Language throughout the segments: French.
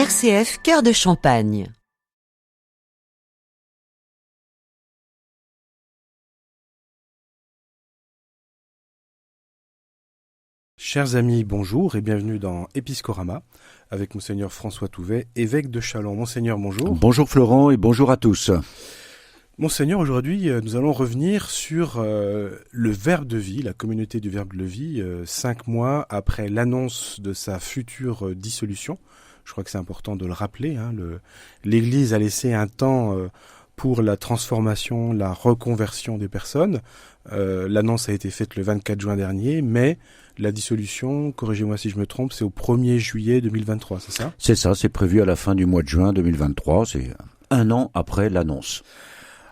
RCF Cœur de Champagne. Chers amis, bonjour et bienvenue dans Épiscorama avec Monseigneur François Touvet, évêque de Châlons. Monseigneur, bonjour. Bonjour Florent et bonjour à tous. Monseigneur, aujourd'hui nous allons revenir sur le Verbe de vie, la communauté du Verbe de vie, 5 mois après l'annonce de sa future dissolution. Je crois que c'est important de le rappeler. L'Église a laissé un temps pour la transformation, la reconversion des personnes. L'annonce a été faite le 24 juin dernier, mais la dissolution, corrigez-moi si je me trompe, c'est au 1er juillet 2023, c'est ça ? C'est ça, c'est prévu à la fin du mois de juin 2023, c'est un an après l'annonce.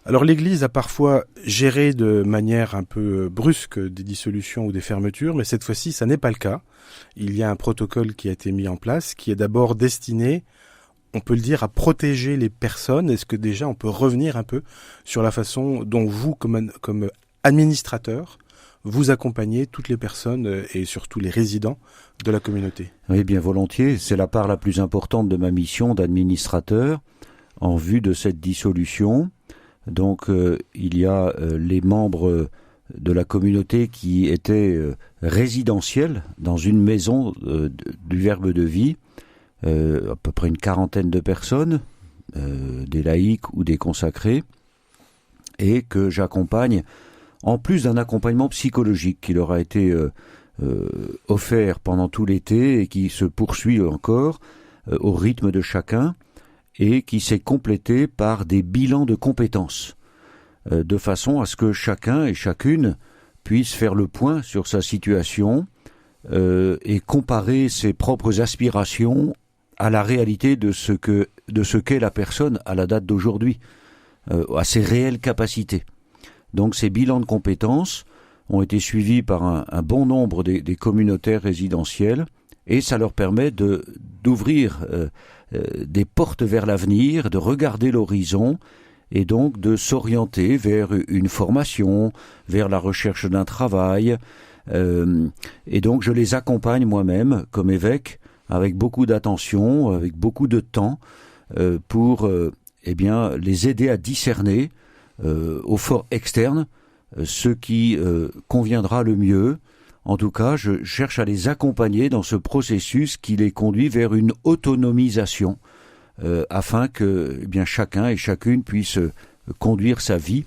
Alors l'Église a parfois géré de manière un peu brusque des dissolutions ou des fermetures, mais cette fois-ci, ça n'est pas le cas. Il y a un protocole qui a été mis en place, qui est d'abord destiné, on peut le dire, à protéger les personnes. Est-ce que déjà on peut revenir un peu sur la façon dont vous, comme administrateur, vous accompagnez toutes les personnes et surtout les résidents de la communauté? Oui, bien volontiers. C'est la part la plus importante de ma mission d'administrateur en vue de cette dissolution. Donc, il y a les membres de la communauté qui étaient résidentiels dans une maison du Verbe de vie, à peu près une quarantaine de personnes, des laïcs ou des consacrés, et que j'accompagne en plus d'un accompagnement psychologique qui leur a été offert pendant tout l'été et qui se poursuit encore au rythme de chacun et qui s'est complété par des bilans de compétences de façon à ce que chacun et chacune puisse faire le point sur sa situation et comparer ses propres aspirations à la réalité de ce qu'est la personne à la date d'aujourd'hui, à ses réelles capacités. Donc ces bilans de compétences ont été suivis par un bon nombre des communautaires résidentiels et ça leur permet d'ouvrir des portes vers l'avenir, de regarder l'horizon et donc de s'orienter vers une formation, vers la recherche d'un travail. Et donc je les accompagne moi-même comme évêque avec beaucoup d'attention, avec beaucoup de temps pour les aider à discerner au fort externe ce qui conviendra le mieux. En tout cas, je cherche à les accompagner dans ce processus qui les conduit vers une autonomisation afin que chacun et chacune puisse conduire sa vie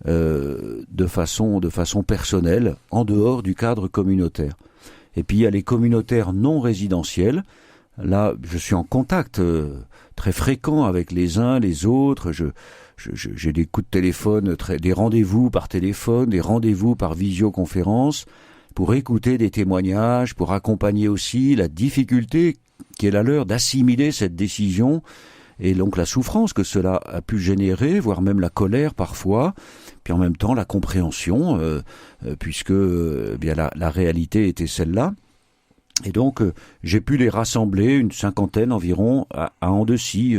de façon personnelle en dehors du cadre communautaire. Et puis il y a les communautaires non résidentiels. Là, je suis en contact très fréquent avec les uns, les autres. J'ai des coups de téléphone, des rendez-vous par téléphone, des rendez-vous par visioconférence pour écouter des témoignages, pour accompagner aussi la difficulté qui est la leur d'assimiler cette décision et donc la souffrance que cela a pu générer, voire même la colère parfois, puis en même temps la compréhension, puisque la réalité était celle-là. Et donc j'ai pu les rassembler, une cinquantaine environ, à Andecy,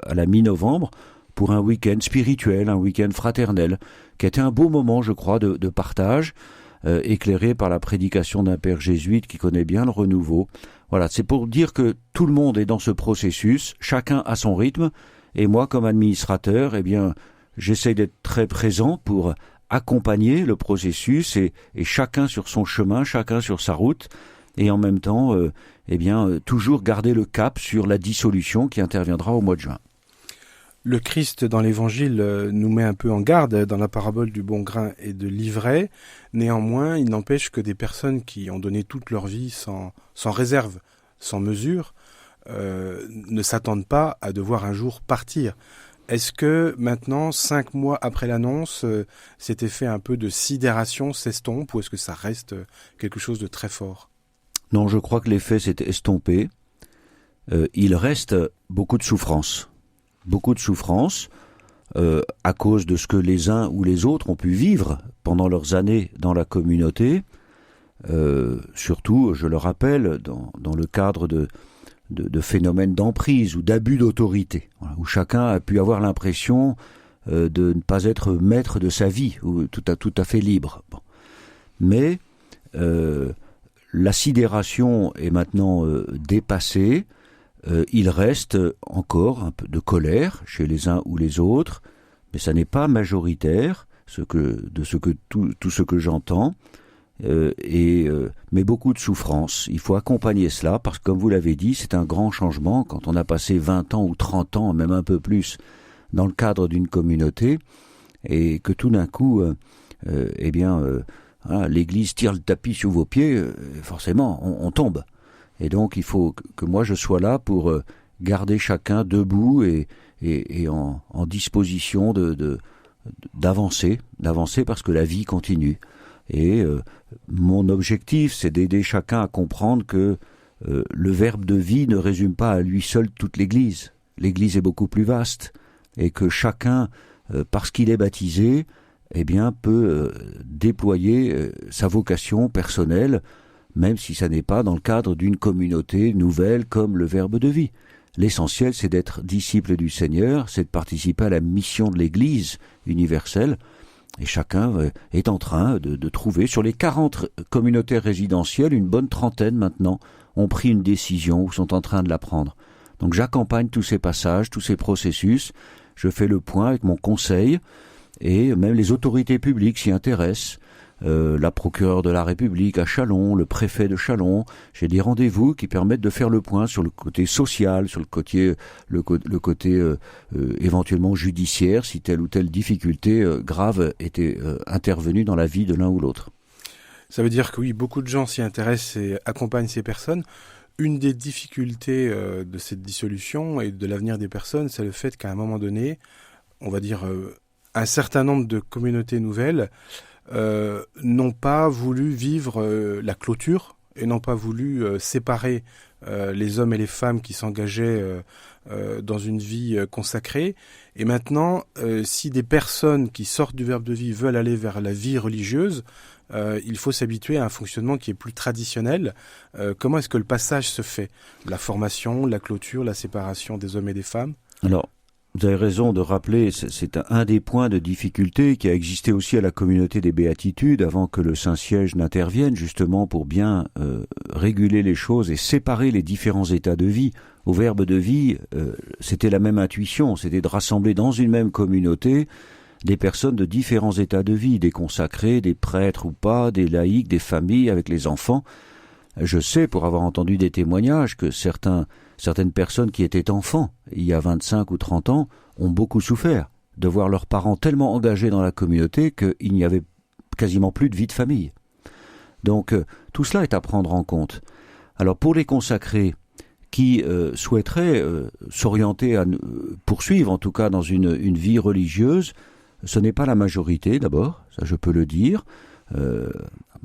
à la mi-novembre, pour un week-end spirituel, un week-end fraternel, qui était un beau moment, je crois, de partage, éclairé par la prédication d'un père jésuite qui connaît bien le renouveau. Voilà, c'est pour dire que tout le monde est dans ce processus, chacun à son rythme, et moi, comme administrateur, j'essaie d'être très présent pour accompagner le processus, et chacun sur son chemin, chacun sur sa route, et en même temps, toujours garder le cap sur la dissolution qui interviendra au mois de juin. Le Christ dans l'Évangile nous met un peu en garde dans la parabole du bon grain et de l'ivraie. Néanmoins, il n'empêche que des personnes qui ont donné toute leur vie sans réserve, sans mesure, ne s'attendent pas à devoir un jour partir. Est-ce que maintenant, 5 mois après l'annonce, cet effet un peu de sidération s'estompe ou est-ce que ça reste quelque chose de très fort ? Non, je crois que l'effet s'est estompé. Il reste beaucoup de souffrance. Beaucoup de souffrance à cause de ce que les uns ou les autres ont pu vivre pendant leurs années dans la communauté, surtout, je le rappelle, dans le cadre de phénomènes d'emprise ou d'abus d'autorité, voilà, où chacun a pu avoir l'impression de ne pas être maître de sa vie, ou tout à fait libre. Bon. Mais la sidération est maintenant dépassée. il reste encore un peu de colère chez les uns ou les autres, mais ça n'est pas majoritaire, tout ce que j'entends, mais beaucoup de souffrance. Il faut accompagner cela, parce que comme vous l'avez dit, c'est un grand changement quand on a passé 20 ans ou 30 ans, même un peu plus, dans le cadre d'une communauté, et que tout d'un coup, l'Église tire le tapis sous vos pieds, forcément, on tombe. Et donc, il faut que moi je sois là pour garder chacun debout et en disposition d'avancer parce que la vie continue. Et mon objectif, c'est d'aider chacun à comprendre que le verbe de vie ne résume pas à lui seul toute l'Église. L'Église est beaucoup plus vaste et que chacun, parce qu'il est baptisé, peut déployer sa vocation personnelle, même si ça n'est pas dans le cadre d'une communauté nouvelle comme le Verbe de vie. L'essentiel, c'est d'être disciple du Seigneur, c'est de participer à la mission de l'Église universelle, et chacun est en train de trouver, sur les 40 communautés résidentielles, une bonne trentaine maintenant ont pris une décision ou sont en train de la prendre. Donc j'accompagne tous ces passages, tous ces processus, je fais le point avec mon conseil, et même les autorités publiques s'y intéressent. La procureure de la République à Châlons, le préfet de Châlons. J'ai des rendez-vous qui permettent de faire le point sur le côté social, sur le côté éventuellement judiciaire, si telle ou telle difficulté grave était intervenue dans la vie de l'un ou l'autre. Ça veut dire que oui, beaucoup de gens s'y intéressent et accompagnent ces personnes. Une des difficultés de cette dissolution et de l'avenir des personnes, c'est le fait qu'à un moment donné, on va dire un certain nombre de communautés nouvelles n'ont pas voulu vivre la clôture et n'ont pas voulu séparer les hommes et les femmes qui s'engageaient dans une vie consacrée. Et maintenant, si des personnes qui sortent du Verbe de vie veulent aller vers la vie religieuse, il faut s'habituer à un fonctionnement qui est plus traditionnel. Comment est-ce que le passage se fait ? La formation, la clôture, la séparation des hommes et des femmes ? Alors, vous avez raison de rappeler, c'est un des points de difficulté qui a existé aussi à la communauté des Béatitudes avant que le Saint-Siège n'intervienne, justement pour bien réguler les choses et séparer les différents états de vie. Au Verbe de vie, c'était la même intuition, c'était de rassembler dans une même communauté des personnes de différents états de vie, des consacrés, des prêtres ou pas, des laïcs, des familles avec les enfants. Je sais, pour avoir entendu des témoignages, que certaines personnes qui étaient enfants, il y a 25 ou 30 ans, ont beaucoup souffert de voir leurs parents tellement engagés dans la communauté qu'il n'y avait quasiment plus de vie de famille. Donc, tout cela est à prendre en compte. Alors, pour les consacrés qui souhaiteraient s'orienter à poursuivre, en tout cas dans une vie religieuse, ce n'est pas la majorité, d'abord, ça je peux le dire.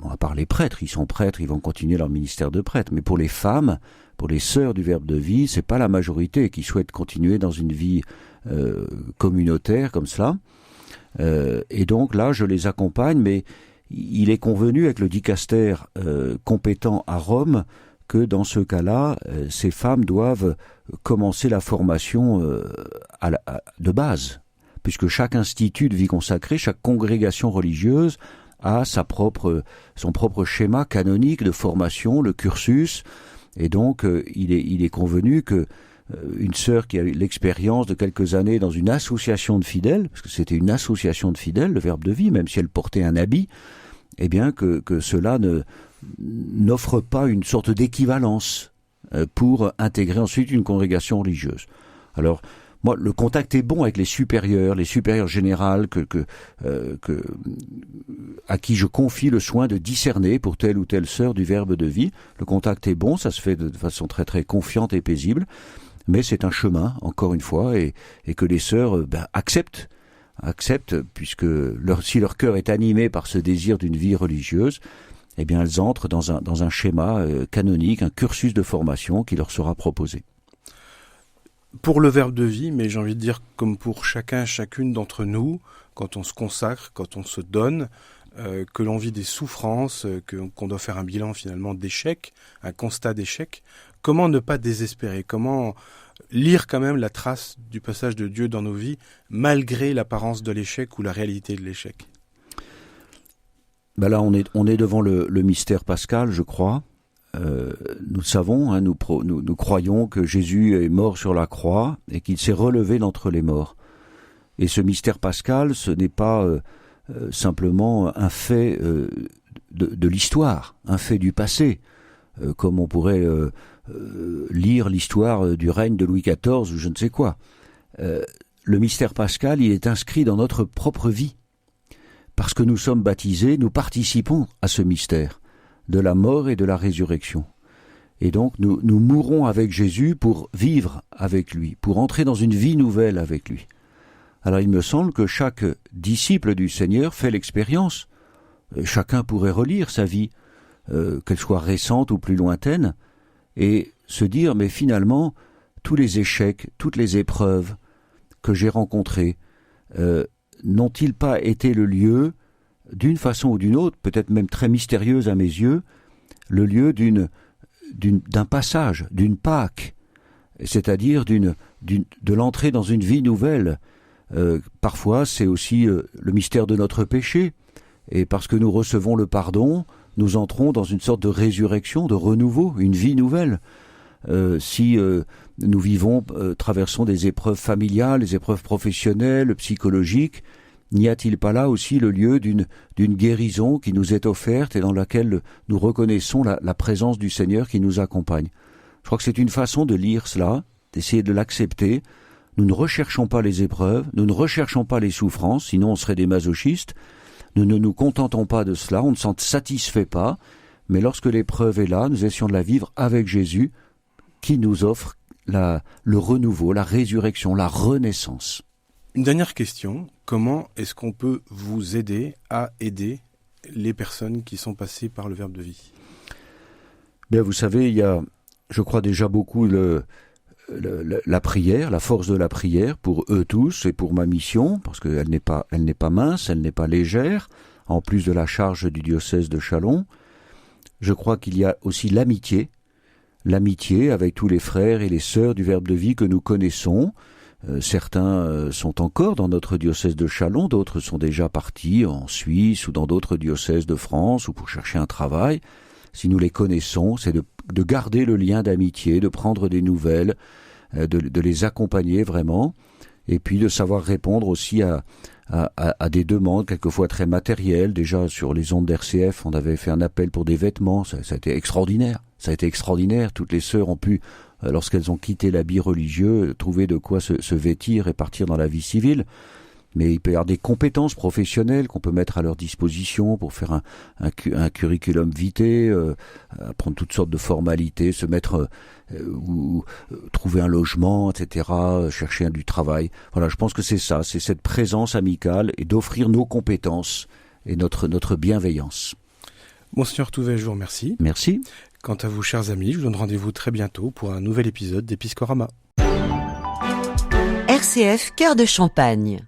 À part les prêtres, ils sont prêtres, ils vont continuer leur ministère de prêtre. Mais pour les femmes, pour les sœurs du Verbe de vie, c'est pas la majorité qui souhaite continuer dans une vie communautaire comme cela. Et donc là, je les accompagne, mais il est convenu avec le dicaster compétent à Rome que dans ce cas-là, ces femmes doivent commencer la formation de base, puisque chaque institut de vie consacrée, chaque congrégation religieuse a son propre schéma canonique de formation, le cursus, et donc il est convenu que une sœur qui a eu l'expérience de quelques années dans une association de fidèles, parce que c'était une association de fidèles, le Verbe de vie, même si elle portait un habit, eh bien que cela n'offre pas une sorte d'équivalence pour intégrer ensuite une congrégation religieuse. Alors, moi, le contact est bon avec les supérieurs générales à qui je confie le soin de discerner pour telle ou telle sœur du Verbe de vie. Le contact est bon, ça se fait de façon très très confiante et paisible, mais c'est un chemin, encore une fois, et que les sœurs acceptent, puisque si leur cœur est animé par ce désir d'une vie religieuse, eh bien elles entrent dans un schéma canonique, un cursus de formation qui leur sera proposé. Pour le Verbe de vie, mais j'ai envie de dire comme pour chacune d'entre nous, quand on se consacre, quand on se donne, que l'on vit des souffrances, qu'on doit faire un bilan finalement d'échec, un constat d'échec, comment ne pas désespérer ? Comment lire quand même la trace du passage de Dieu dans nos vies, malgré l'apparence de l'échec ou la réalité de l'échec ? Là, on est devant le mystère pascal, je crois. nous savons, hein, nous croyons que Jésus est mort sur la croix et qu'il s'est relevé d'entre les morts. Et ce mystère pascal, ce n'est pas simplement un fait de l'histoire, un fait du passé, comme on pourrait lire l'histoire du règne de Louis XIV ou je ne sais quoi. Le mystère pascal, il est inscrit dans notre propre vie. Parce que nous sommes baptisés, nous participons à ce mystère de la mort et de la résurrection. Et donc nous mourrons avec Jésus pour vivre avec lui, pour entrer dans une vie nouvelle avec lui. Alors il me semble que chaque disciple du Seigneur fait l'expérience. Chacun pourrait relire sa vie, qu'elle soit récente ou plus lointaine, et se dire, mais finalement, tous les échecs, toutes les épreuves que j'ai rencontrées, n'ont-ils pas été le lieu, d'une façon ou d'une autre, peut-être même très mystérieuse à mes yeux, le lieu d'un passage, d'une Pâque, c'est-à-dire de l'entrée dans une vie nouvelle. Parfois, c'est aussi le mystère de notre péché, et parce que nous recevons le pardon, nous entrons dans une sorte de résurrection, de renouveau, une vie nouvelle. Si nous vivons, traversons des épreuves familiales, des épreuves professionnelles, psychologiques, n'y a-t-il pas là aussi le lieu d'une guérison qui nous est offerte et dans laquelle nous reconnaissons la présence du Seigneur qui nous accompagne? Je crois que c'est une façon de lire cela, d'essayer de l'accepter. Nous ne recherchons pas les épreuves, nous ne recherchons pas les souffrances, sinon on serait des masochistes. Nous ne nous contentons pas de cela, on ne s'en satisfait pas, mais lorsque l'épreuve est là, nous essayons de la vivre avec Jésus, qui nous offre le renouveau, la résurrection, la renaissance. Une dernière question, comment est-ce qu'on peut vous aider à aider les personnes qui sont passées par le Verbe de vie? Bien, vous savez, il y a, je crois déjà beaucoup la prière, la force de la prière pour eux tous et pour ma mission, parce qu'elle n'est pas mince, elle n'est pas légère, en plus de la charge du diocèse de Châlons. Je crois qu'il y a aussi l'amitié avec tous les frères et les sœurs du Verbe de vie que nous connaissons. Certains sont encore dans notre diocèse de Châlons, d'autres sont déjà partis en Suisse ou dans d'autres diocèses de France ou pour chercher un travail. Si nous les connaissons, c'est de garder le lien d'amitié, de prendre des nouvelles, de les accompagner vraiment, et puis de savoir répondre aussi à des demandes quelquefois très matérielles. Déjà sur les ondes d'RCF, on avait fait un appel pour des vêtements, ça a été extraordinaire. Ça a été extraordinaire, toutes les sœurs ont pu, lorsqu'elles ont quitté l'habit religieux, trouver de quoi se vêtir et partir dans la vie civile. Mais il peut y avoir des compétences professionnelles qu'on peut mettre à leur disposition pour faire un curriculum vitae, apprendre toutes sortes de formalités, se mettre ou trouver un logement, etc., chercher du travail. Voilà, je pense que c'est ça, c'est cette présence amicale et d'offrir nos compétences et notre bienveillance. Monseigneur Touvet, je vous remercie. Merci. Quant à vous, chers amis, je vous donne rendez-vous très bientôt pour un nouvel épisode d'Episcorama. RCF Cœur de Champagne.